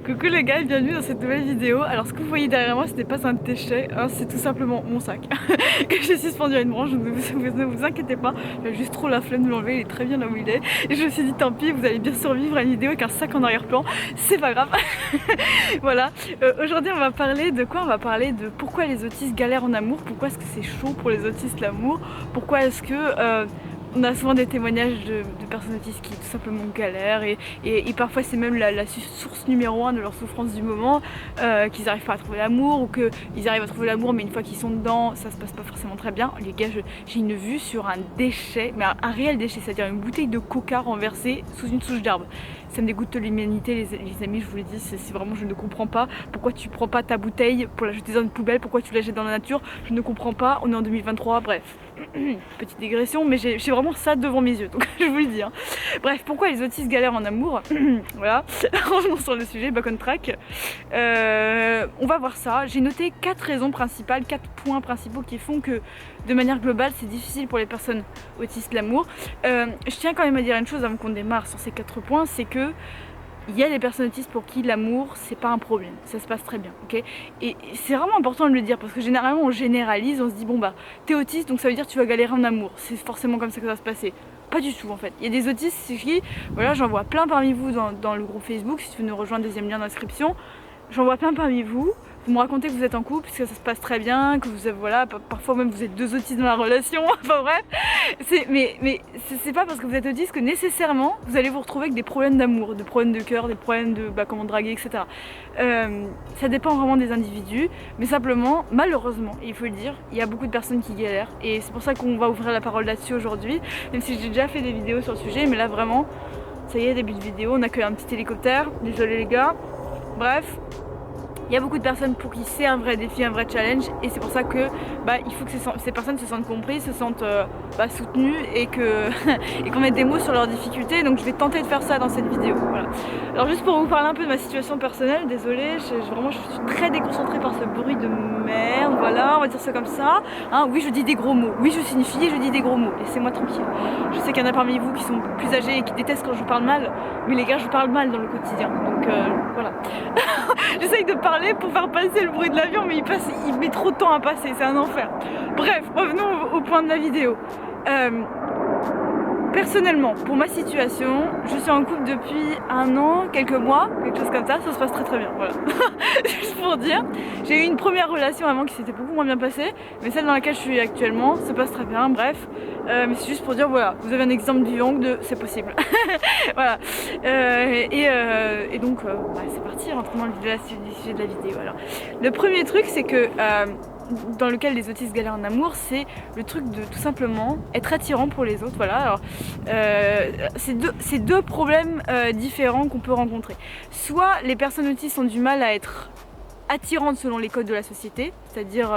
Coucou les gars, bienvenue dans cette nouvelle vidéo. Alors ce que vous voyez derrière moi, ce n'est pas un déchet, hein, c'est tout simplement mon sac que j'ai suspendu à une branche, donc ne vous inquiétez pas, j'ai juste trop la flemme de l'enlever, il est très bien là où il est. Et je me suis dit tant pis, vous allez bien survivre à une vidéo avec un sac en arrière-plan, c'est pas grave. Voilà, aujourd'hui on va parler de quoi? On va parler de pourquoi les autistes galèrent en amour, pourquoi est-ce que c'est chaud pour les autistes l'amour, pourquoi est-ce que... on a souvent des témoignages de personnes autistes qui tout simplement galèrent et parfois c'est même la source numéro 1 de leur souffrance du moment, qu'ils n'arrivent pas à trouver l'amour ou qu'ils arrivent à trouver l'amour mais une fois qu'ils sont dedans ça se passe pas forcément très bien. Les gars, j'ai une vue sur un déchet, mais un réel déchet, c'est-à-dire une bouteille de coca renversée sous une souche d'arbre. Ça me dégoûte de l'humanité les amis, je vous le dis, c'est vraiment, je ne comprends pas pourquoi tu prends pas ta bouteille pour la jeter dans une poubelle, pourquoi tu la jettes dans la nature, je ne comprends pas, on est en 2023, bref. Petite digression, mais j'ai vraiment ça devant mes yeux, donc je vous le dis. Hein. Bref, pourquoi les autistes galèrent en amour? Voilà, revenons sur le sujet, back on track. On va voir ça. J'ai noté 4 raisons principales, 4 points principaux qui font que, de manière globale, c'est difficile pour les personnes autistes l'amour. Je tiens quand même à dire une chose avant qu'on démarre sur ces 4 points, c'est que il y a des personnes autistes pour qui l'amour c'est pas un problème, ça se passe très bien, ok. Et c'est vraiment important de le dire parce que généralement on généralise, on se dit bon bah t'es autiste donc ça veut dire que tu vas galérer en amour, c'est forcément comme ça que ça va se passer. Pas du tout en fait. Il y a des autistes qui, voilà, j'en vois plein parmi vous dans le groupe Facebook, si tu veux nous rejoindre, deuxième lien d'inscription, j'en vois plein parmi vous. Vous me racontez que vous êtes en couple, que ça se passe très bien, que vous avez, voilà, parfois même vous êtes 2 autistes dans la relation, enfin bref. Mais c'est pas parce que vous êtes autiste que nécessairement vous allez vous retrouver avec des problèmes d'amour, des problèmes de cœur, des problèmes de comment draguer, etc. Ça dépend vraiment des individus, mais simplement, malheureusement, il faut le dire, il y a beaucoup de personnes qui galèrent et c'est pour ça qu'on va ouvrir la parole là-dessus aujourd'hui, même si j'ai déjà fait des vidéos sur le sujet, mais là vraiment, ça y est, début de vidéo, on accueille un petit hélicoptère, désolé les gars, bref. Il y a beaucoup de personnes pour qui c'est un vrai défi, un vrai challenge et c'est pour ça que il faut que ces personnes se sentent comprises, se sentent soutenues et qu'on mette des mots sur leurs difficultés. Donc je vais tenter de faire ça dans cette vidéo. Voilà. Alors juste pour vous parler un peu de ma situation personnelle, désolée, vraiment je suis très déconcentrée par ce bruit de merde, voilà, on va dire ça comme ça. Hein, oui, je dis des gros mots, oui je suis une fille et je dis des gros mots, laissez-moi tranquille. Je sais qu'il y en a parmi vous qui sont plus âgés et qui détestent quand je parle mal, mais les gars, je parle mal dans le quotidien, donc voilà. J'essaye de parler pour faire passer le bruit de l'avion, mais il met trop de temps à passer, c'est un enfer. Bref, revenons au point de la vidéo. Personnellement, pour ma situation, je suis en couple depuis 1 an, quelques mois, quelque chose comme ça se passe très très bien, voilà. Juste pour dire, j'ai eu une première relation avant qui s'était beaucoup moins bien passée, mais celle dans laquelle je suis actuellement se passe très bien, bref. Mais c'est juste pour dire, voilà, vous avez un exemple vivant de c'est possible. Voilà. Et donc, c'est parti, rentrons dans le sujet de la vidéo. Alors, le premier truc, c'est que... dans lequel les autistes galèrent en amour, c'est le truc de tout simplement être attirant pour les autres. Voilà. Alors, c'est deux problèmes différents qu'on peut rencontrer. Soit les personnes autistes ont du mal à être attirantes selon les codes de la société, c'est-à-dire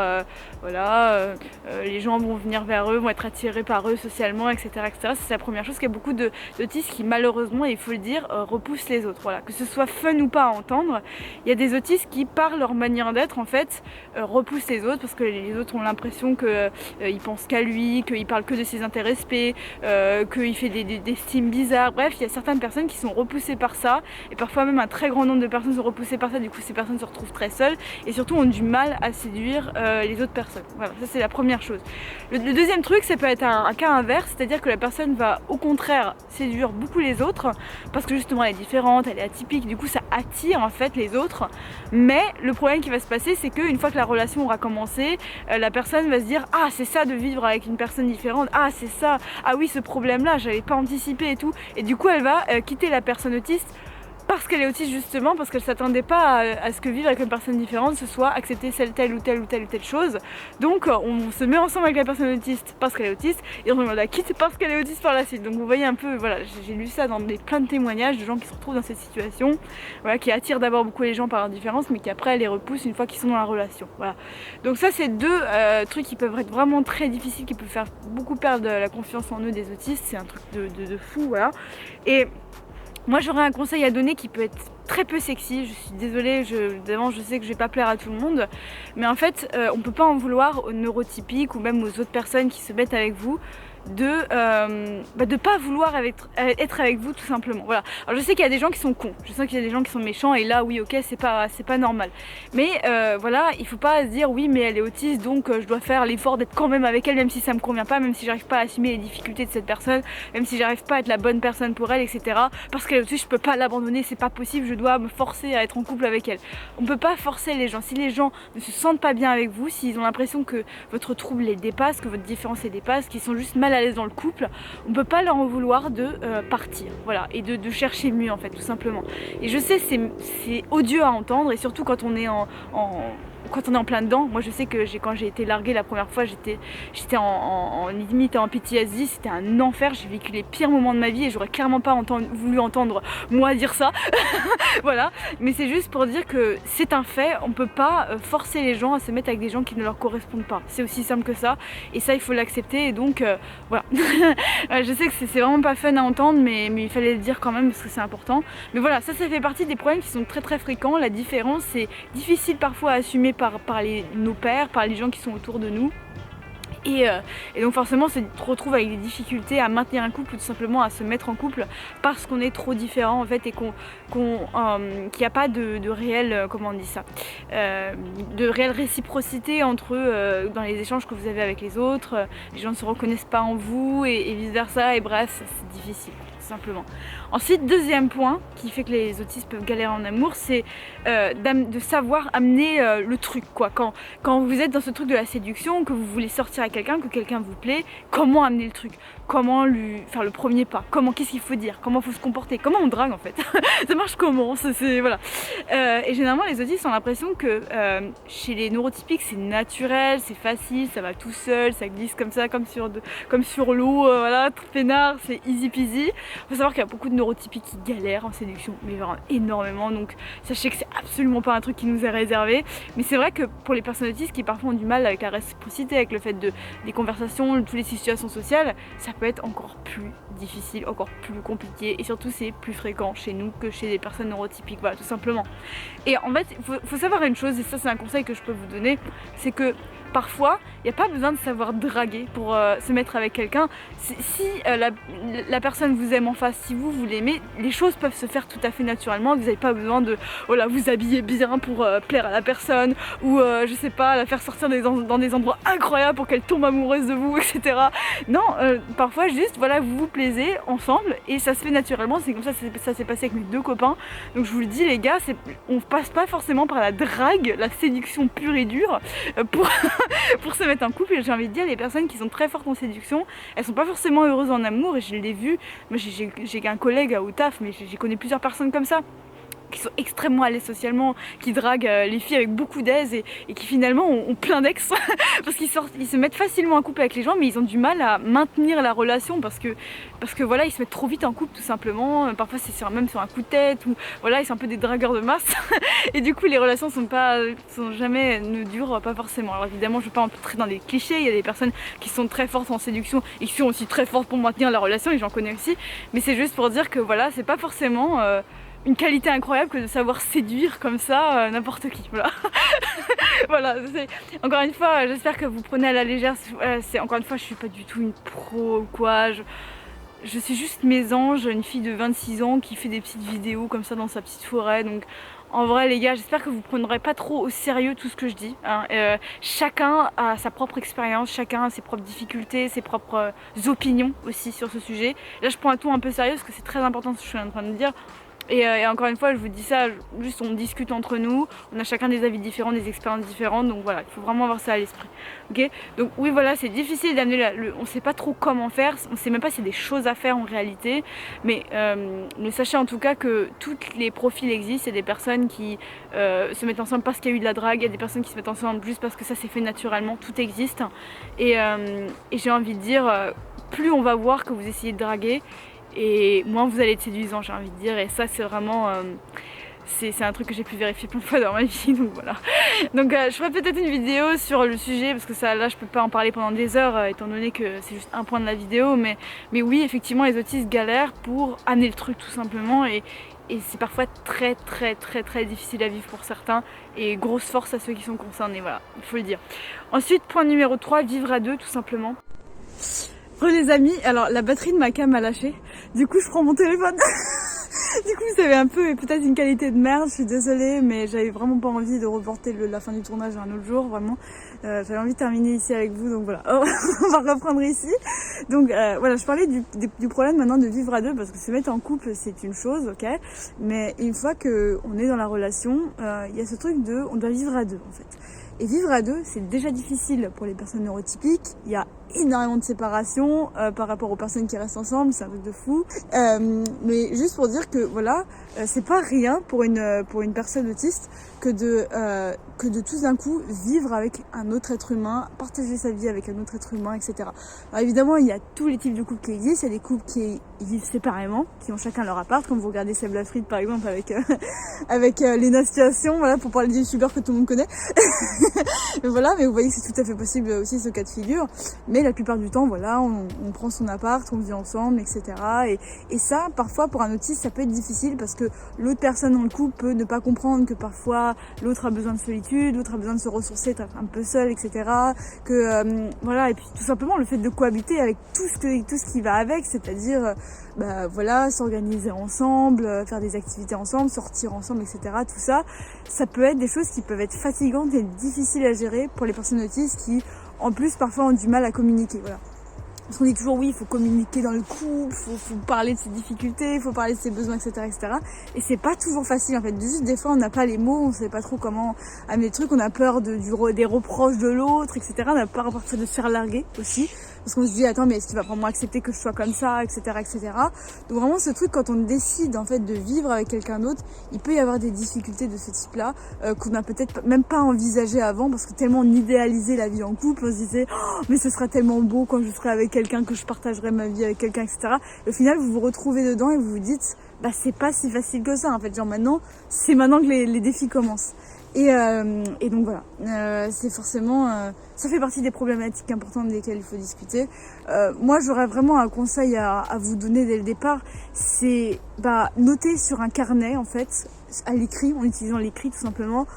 les gens vont venir vers eux, vont être attirés par eux socialement, etc. etc. C'est la première chose, qu'il y a beaucoup d'autistes qui malheureusement, il faut le dire, repoussent les autres. Voilà. Que ce soit fun ou pas à entendre, il y a des autistes qui, par leur manière d'être, en fait, repoussent les autres parce que les autres ont l'impression qu'ils pensent qu'à lui, qu'il parle que de ses intérêts spé, qu'il fait des stims bizarres. Bref, il y a certaines personnes qui sont repoussées par ça et parfois même un très grand nombre de personnes sont repoussées par ça. Du coup, ces personnes se retrouvent très seules et surtout ont du mal à séduire les autres personnes. Voilà, ça c'est la première chose. Le deuxième truc, ça peut être un cas inverse, c'est-à-dire que la personne va au contraire séduire beaucoup les autres parce que justement elle est différente, elle est atypique, du coup ça attire en fait les autres. Mais le problème qui va se passer, c'est qu'une fois que la relation aura commencé, la personne va se dire ah c'est ça de vivre avec une personne différente, ah c'est ça, ah oui ce problème là j'avais pas anticipé et tout, et du coup elle va quitter la personne autiste parce qu'elle est autiste justement, parce qu'elle s'attendait pas à ce que vivre avec une personne différente ce soit accepter telle ou telle chose. Donc on se met ensemble avec la personne autiste parce qu'elle est autiste et on la quitte parce qu'elle est autiste par la suite. Donc vous voyez un peu, voilà, j'ai lu ça dans plein de témoignages de gens qui se retrouvent dans cette situation, voilà, qui attirent d'abord beaucoup les gens par leur différence mais qui après les repoussent une fois qu'ils sont dans la relation. Voilà. Donc ça c'est deux trucs qui peuvent être vraiment très difficiles, qui peuvent faire beaucoup perdre la confiance en eux des autistes, c'est un truc de fou, voilà. Et moi j'aurais un conseil à donner qui peut être très peu sexy, je suis désolée, évidemment je sais que je vais pas plaire à tout le monde, mais en fait on peut pas en vouloir aux neurotypiques ou même aux autres personnes qui se mettent avec vous de pas vouloir être avec vous tout simplement. Voilà. Alors je sais qu'il y a des gens qui sont cons, je sais qu'il y a des gens qui sont méchants et là oui ok c'est pas normal. Mais voilà, il faut pas se dire oui mais elle est autiste donc je dois faire l'effort d'être quand même avec elle même si ça me convient pas, même si j'arrive pas à assumer les difficultés de cette personne, même si j'arrive pas à être la bonne personne pour elle, etc. Parce qu'elle est autiste, je peux pas l'abandonner, c'est pas possible, je dois me forcer à être en couple avec elle. On peut pas forcer les gens. Si les gens ne se sentent pas bien avec vous, s'ils ont l'impression que votre trouble les dépasse, que votre différence les dépasse, qu'ils sont juste mal à l'aise dans le couple, on peut pas leur en vouloir de partir, voilà, et de chercher mieux en fait, tout simplement. Et je sais c'est odieux à entendre, et surtout quand on est quand on est en plein dedans. Moi je sais que quand j'ai été larguée la première fois, j'étais limite en PTSD, c'était un enfer, j'ai vécu les pires moments de ma vie et j'aurais clairement pas voulu entendre moi dire ça. Voilà, mais c'est juste pour dire que c'est un fait, on peut pas forcer les gens à se mettre avec des gens qui ne leur correspondent pas, c'est aussi simple que ça, et ça il faut l'accepter, et donc voilà. Je sais que c'est vraiment pas fun à entendre, mais il fallait le dire quand même parce que c'est important. Mais voilà, ça fait partie des problèmes qui sont très très fréquents. La différence, c'est difficile parfois à assumer par nos pairs, par les gens qui sont autour de nous. Et donc forcément on se retrouve avec des difficultés à maintenir un couple ou tout simplement à se mettre en couple parce qu'on est trop différents en fait, et qu'il n'y a pas de réelle, comment on dit ça, de réelle réciprocité entre eux dans les échanges que vous avez avec les autres. Les gens ne se reconnaissent pas en vous et vice versa, et bref c'est difficile simplement. Ensuite, deuxième point qui fait que les autistes peuvent galérer en amour, c'est de savoir amener le truc quoi. Quand vous êtes dans ce truc de la séduction, que vous voulez sortir avec quelqu'un, que quelqu'un vous plaît, comment amener le truc, comment lui faire le premier pas, qu'est-ce qu'il faut dire, comment il faut se comporter, comment on drague en fait. Ça marche comment, voilà. Et généralement les autistes ont l'impression que chez les neurotypiques c'est naturel, c'est facile, ça va tout seul, ça glisse comme ça, comme sur l'eau, voilà, très peinard, c'est easy peasy. Il faut savoir qu'il y a beaucoup de neurotypiques qui galèrent en séduction, mais vraiment énormément, donc sachez que c'est absolument pas un truc qui nous est réservé. Mais c'est vrai que pour les personnes autistes qui parfois ont du mal avec la réciprocité, avec le fait des conversations, toutes les situations sociales, ça peut être encore plus difficile, encore plus compliqué, et surtout c'est plus fréquent chez nous que chez les personnes neurotypiques, voilà, tout simplement. Et en fait, faut savoir une chose, et ça c'est un conseil que je peux vous donner, c'est que parfois, il n'y a pas besoin de savoir draguer pour se mettre avec quelqu'un. Si la personne vous aime en face, si vous l'aimez, les choses peuvent se faire tout à fait naturellement. Vous n'avez pas besoin de vous habiller bien pour plaire à la personne, ou je sais pas, la faire sortir dans des endroits incroyables pour qu'elle tombe amoureuse de vous, etc. Non, parfois juste, voilà, vous vous plaisez ensemble et ça se fait naturellement. C'est comme ça s'est passé avec mes deux copains. Donc je vous le dis les gars, on passe pas forcément par la drague, la séduction pure et dure pour se mettre en couple. Et j'ai envie de dire, les personnes qui sont très fortes en séduction, elles sont pas forcément heureuses en amour, et je l'ai vu. Moi j'ai un collègue au taf, mais j'ai connu plusieurs personnes comme ça, qui sont extrêmement à l'aise socialement, qui draguent les filles avec beaucoup d'aise et qui finalement ont plein d'ex parce qu'ils se mettent facilement en couple avec les gens, mais ils ont du mal à maintenir la relation parce que voilà, ils se mettent trop vite en couple tout simplement. Parfois c'est même sur un coup de tête, ou voilà, ils sont un peu des dragueurs de masse et du coup les relations ne durent pas forcément. Alors évidemment je ne veux pas entrer dans des clichés, il y a des personnes qui sont très fortes en séduction et qui sont aussi très fortes pour maintenir la relation, et j'en connais aussi, mais c'est juste pour dire que voilà, c'est pas forcément une qualité incroyable que de savoir séduire comme ça n'importe qui, voilà. Voilà, encore une fois, j'espère que vous prenez à la légère. Encore une fois, je suis pas du tout une pro ou quoi, je suis juste mésange, une fille de 26 ans qui fait des petites vidéos comme ça dans sa petite forêt. Donc en vrai les gars, j'espère que vous ne prendrez pas trop au sérieux tout ce que je dis, hein. Chacun a sa propre expérience, chacun a ses propres difficultés, ses propres opinions aussi sur ce sujet. Là je prends un ton un peu sérieux parce que c'est très important ce que je suis en train de dire. Et encore une fois, je vous dis ça, juste on discute entre nous, on a chacun des avis différents, des expériences différentes, donc voilà, il faut vraiment avoir ça à l'esprit. Ok, donc oui voilà, c'est difficile d'amener on sait pas trop comment faire, on sait même pas s'il y a des choses à faire en réalité, mais sachez en tout cas que tous les profils existent. Il y a des personnes qui se mettent ensemble parce qu'il y a eu de la drague, il y a des personnes qui se mettent ensemble juste parce que ça s'est fait naturellement, tout existe. Et j'ai envie de dire, plus on va voir que vous essayez de draguer, et moins vous allez être séduisant, j'ai envie de dire. Et ça c'est vraiment c'est un truc que j'ai pu vérifier plein de fois dans ma vie, donc voilà. Donc je ferai peut-être une vidéo sur le sujet, parce que ça là je peux pas en parler pendant des heures étant donné que c'est juste un point de la vidéo, mais oui effectivement les autistes galèrent pour amener le truc tout simplement, et c'est parfois très très très très difficile à vivre pour certains, et grosse force à ceux qui sont concernés, voilà, il faut le dire. Ensuite, point numéro 3, vivre à deux tout simplement. Les amis, alors la batterie de ma cam a lâché, du coup je prends mon téléphone. Du coup vous avez un peu peut-être une qualité de merde, je suis désolée, mais j'avais vraiment pas envie de reporter la fin du tournage à un autre jour, vraiment. J'avais envie de terminer ici avec vous, donc voilà, on va reprendre ici. Donc voilà, je parlais du problème maintenant de vivre à deux, parce que se mettre en couple c'est une chose, ok, mais une fois qu'on est dans la relation, il y a ce truc de on doit vivre à deux en fait. Et vivre à deux, c'est déjà difficile pour les personnes neurotypiques. Il y a énormément de séparation par rapport aux personnes qui restent ensemble, c'est un truc de fou. Mais juste pour dire que voilà, c'est pas rien pour une personne autiste que de tout d'un coup vivre avec un autre être humain, partager sa vie avec un autre être humain, etc. Alors évidemment, il y a tous les types de couples qui existent. Il y a des couples qui vivent séparément, qui ont chacun leur appart, comme vous regardez Seb Lafrite par exemple avec Lena Situation, voilà, pour parler du youtubeur que tout le monde connaît. Mais voilà, mais vous voyez que c'est tout à fait possible aussi ce cas de figure. Mais la plupart du temps, voilà, on prend son appart, on vit ensemble, etc. Et ça, parfois, pour un autiste, ça peut être difficile parce que l'autre personne dans le couple peut ne pas comprendre que parfois l'autre a besoin de solitude, l'autre a besoin de se ressourcer, être un peu seul, etc. Voilà, et puis tout simplement le fait de cohabiter avec tout ce qui va avec, c'est-à-dire voilà, s'organiser ensemble, faire des activités ensemble, sortir ensemble, etc. Tout ça, ça peut être des choses qui peuvent être fatigantes et difficiles à gérer pour les personnes autistes qui, en plus, parfois ont du mal à communiquer. Voilà. Parce qu'on dit toujours oui, il faut communiquer dans le couple, faut parler de ses difficultés, il faut parler de ses besoins, etc., etc. Et c'est pas toujours facile en fait. Juste des fois on n'a pas les mots, on sait pas trop comment amener le truc, on a peur des reproches de l'autre, etc. On a peur parfois de se faire larguer aussi. Parce qu'on se dit attends mais est-ce qu'il va vraiment accepter que je sois comme ça, etc., etc. Donc vraiment ce truc quand on décide en fait de vivre avec quelqu'un d'autre, il peut y avoir des difficultés de ce type-là qu'on a peut-être même pas envisagé avant parce que tellement on idéalisait la vie en couple, on se disait oh, mais ce sera tellement beau quand je serai avec quelqu'un, que je partagerai ma vie avec quelqu'un, etc. Et au final vous vous retrouvez dedans et vous vous dites bah c'est pas si facile que ça en fait, genre maintenant c'est maintenant que les défis commencent. Et donc voilà, c'est forcément, ça fait partie des problématiques importantes desquelles il faut discuter. Moi, j'aurais vraiment un conseil à vous donner dès le départ, c'est noter sur un carnet en fait, à l'écrit, en utilisant l'écrit tout simplement,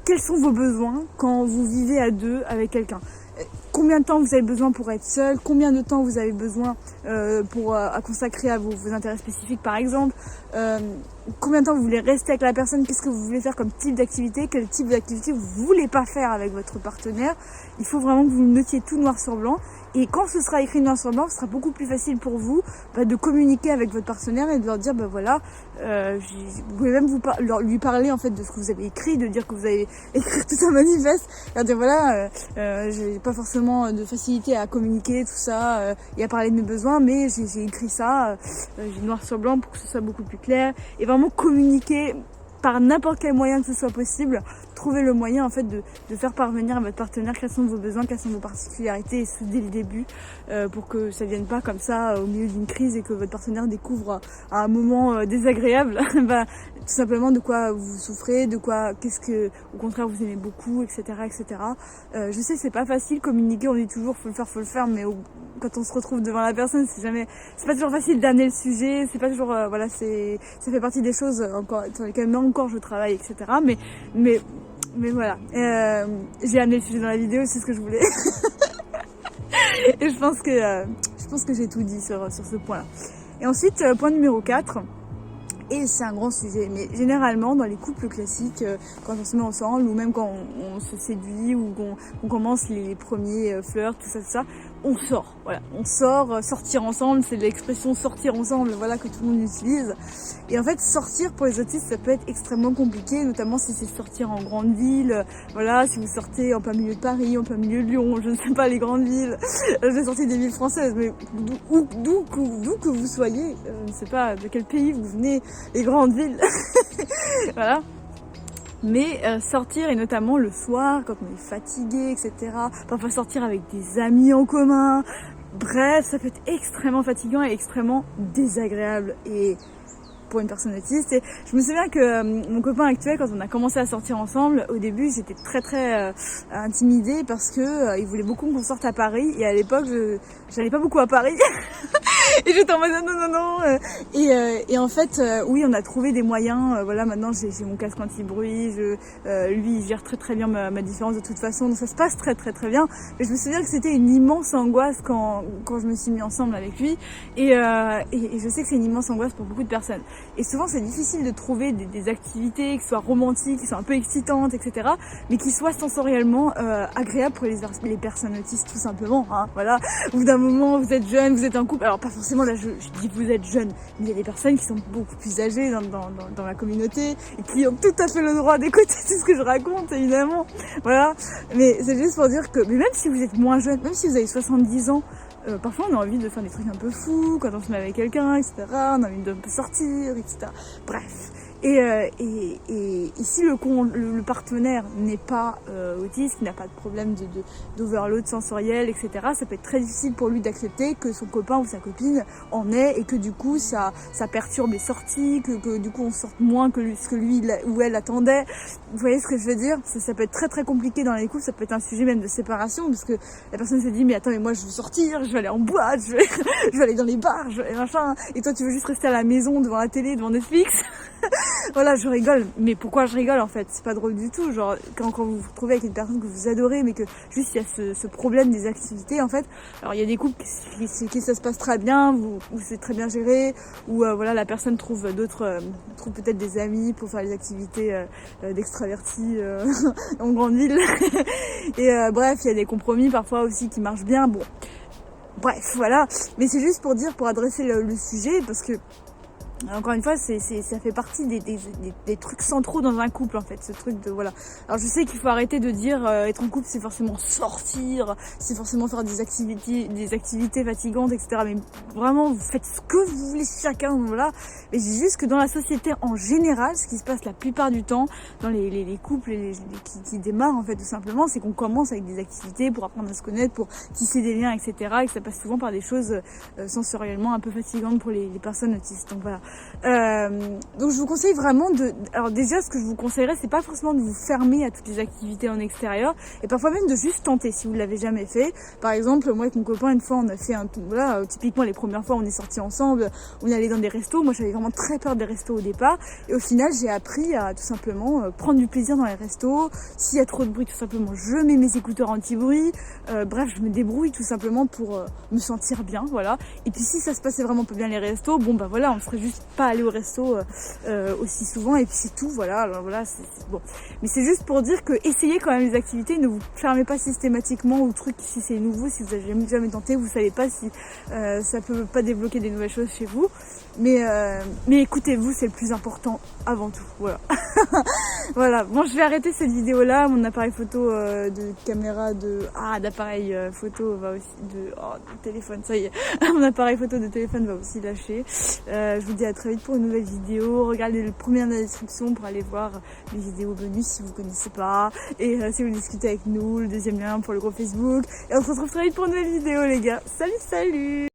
quels sont vos besoins quand vous vivez à deux avec quelqu'un. Combien de temps vous avez besoin pour être seul, combien de temps vous avez besoin à consacrer à vos intérêts spécifiques par exemple, combien de temps vous voulez rester avec la personne, qu'est-ce que vous voulez faire comme type d'activité, quel type d'activité vous voulez pas faire avec votre partenaire. Il faut vraiment que vous notiez tout noir sur blanc. Et quand ce sera écrit noir sur blanc, ce sera beaucoup plus facile pour vous de communiquer avec votre partenaire et de leur dire voilà, vous pouvez même lui parler en fait de ce que vous avez écrit, de dire que vous avez écrit tout un manifeste, et dire voilà, j'ai pas forcément de facilité à communiquer tout ça et à parler de mes besoins, mais j'ai écrit ça, j'ai noir sur blanc pour que ce soit beaucoup plus clair et vraiment communiquer par n'importe quel moyen que ce soit possible, trouver le moyen en fait de faire parvenir à votre partenaire quels sont vos besoins, quelles sont vos particularités, et ce dès le début, pour que ça vienne pas comme ça au milieu d'une crise et que votre partenaire découvre à un moment désagréable tout simplement de quoi vous souffrez, qu'est-ce que au contraire vous aimez beaucoup, etc., etc. Je sais c'est pas facile communiquer, on dit toujours faut le faire, mais quand on se retrouve devant la personne c'est pas toujours facile d'amener le sujet, c'est pas toujours voilà, ça fait partie des choses encore sur lesquelles encore je travaille, etc. Mais voilà, j'ai amené le sujet dans la vidéo, c'est ce que je voulais. Et je pense que j'ai tout dit sur ce point-là. Et ensuite, point numéro 4, et c'est un grand sujet, mais généralement dans les couples classiques, quand on se met ensemble ou même quand on se séduit ou qu'on commence les premiers flirts, tout ça, on sort. Voilà, on sort, sortir ensemble, c'est l'expression sortir ensemble, voilà, que tout le monde utilise. Et en fait, sortir pour les autistes, ça peut être extrêmement compliqué, notamment si c'est sortir en grande ville. Voilà, si vous sortez en plein milieu de Paris, en plein milieu de Lyon, je ne sais pas, les grandes villes. J'ai sorti des villes françaises, mais d'où que vous soyez, je ne sais pas de quel pays vous venez, les grandes villes. Voilà. Mais sortir, et notamment le soir, quand on est fatigué, etc. Parfois sortir avec des amis en commun. Bref, ça peut être extrêmement fatigant et extrêmement désagréable. Et pour une personne autiste, et je me souviens que mon copain actuel, quand on a commencé à sortir ensemble, au début j'étais très intimidée parce que il voulait beaucoup qu'on sorte à Paris, et à l'époque j'allais pas beaucoup à Paris. Et j'étais en mode non, non, non. Et en fait, oui, on a trouvé des moyens. Voilà, maintenant j'ai mon casque anti-bruit. Lui, il gère très très bien ma différence de toute façon. Donc ça se passe très très très bien. Mais je me souviens que c'était une immense angoisse quand je me suis mis ensemble avec lui. Et je sais que c'est une immense angoisse pour beaucoup de personnes. Et souvent, c'est difficile de trouver des activités qui soient romantiques, qui soient un peu excitantes, etc. Mais qui soient sensoriellement agréables pour les personnes autistes, tout simplement. Hein, voilà. Au bout d'un moment, vous êtes jeune, vous êtes en couple. Alors pas forcément là, je dis vous êtes jeune, mais il y a des personnes qui sont beaucoup plus âgées dans la communauté et qui ont tout à fait le droit d'écouter tout ce que je raconte, évidemment. Voilà. Mais c'est juste pour dire que, mais même si vous êtes moins jeune, même si vous avez 70 ans, parfois on a envie de faire des trucs un peu fous quand on se met avec quelqu'un, etc. On a envie de sortir, etc. Bref. Et si le partenaire n'est pas autiste, qui n'a pas de problème d'overload sensoriel, etc., ça peut être très difficile pour lui d'accepter que son copain ou sa copine en ait et que du coup ça perturbe les sorties, que du coup on sorte moins que ce que lui ou elle attendait. Vous voyez ce que je veux dire? Ça peut être très très compliqué dans les couples, ça peut être un sujet même de séparation parce que la personne se dit mais attends mais moi je veux sortir, je vais aller en boîte, je vais aller dans les bars, et machin, et toi tu veux juste rester à la maison devant la télé, devant Netflix. Voilà, je rigole, mais pourquoi je rigole en fait? C'est pas drôle du tout, genre quand vous vous retrouvez avec une personne que vous adorez mais que juste il y a ce problème des activités en fait. Alors il y a des couples qui ça se passe très bien, où c'est très bien géré, où voilà la personne trouve trouve peut-être des amis pour faire les activités d'extravertis en grande ville. Et bref, il y a des compromis parfois aussi qui marchent bien, bon. Bref, voilà, mais c'est juste pour dire, pour adresser le sujet, parce que encore une fois, ça fait partie des trucs centraux dans un couple en fait, ce truc de voilà. Alors je sais qu'il faut arrêter de dire être en couple c'est forcément sortir, c'est forcément faire des activités fatigantes, etc. Mais vraiment vous faites ce que vous voulez chacun, voilà. Mais c'est juste que dans la société en général, ce qui se passe la plupart du temps dans les couples qui démarrent en fait tout simplement, c'est qu'on commence avec des activités pour apprendre à se connaître, pour tisser des liens, etc. Et que ça passe souvent par des choses sensoriellement un peu fatigantes pour les personnes autistes. Donc voilà. Donc je vous conseille vraiment alors déjà ce que je vous conseillerais c'est pas forcément de vous fermer à toutes les activités en extérieur et parfois même de juste tenter si vous l'avez jamais fait. Par exemple moi avec mon copain une fois on a fait voilà, typiquement les premières fois on est sortis ensemble, on est allé dans des restos, moi j'avais vraiment très peur des restos au départ et au final j'ai appris à tout simplement prendre du plaisir dans les restos. S'il y a trop de bruit tout simplement je mets mes écouteurs anti-bruit, bref je me débrouille tout simplement pour me sentir bien, voilà. Et puis si ça se passait vraiment pas bien les restos, bon bah voilà on serait juste pas aller au resto aussi souvent et puis c'est tout, voilà. Alors voilà, c'est bon. Mais c'est juste pour dire que essayez quand même les activités, ne vous fermez pas systématiquement au truc si c'est nouveau, si vous avez jamais tenté, vous savez pas si ça peut pas débloquer des nouvelles choses chez vous. Mais écoutez-vous, c'est le plus important avant tout, voilà. Voilà, bon je vais arrêter cette vidéo là, mon appareil photo de caméra d'appareil photo va aussi de téléphone, ça y est, mon appareil photo de téléphone va aussi lâcher. Je vous dis à très vite pour une nouvelle vidéo, regardez le premier dans la description pour aller voir les vidéos bonus si vous connaissez pas, et si vous discutez avec nous, le deuxième lien pour le groupe Facebook, et on se retrouve très vite pour une nouvelle vidéo les gars, salut.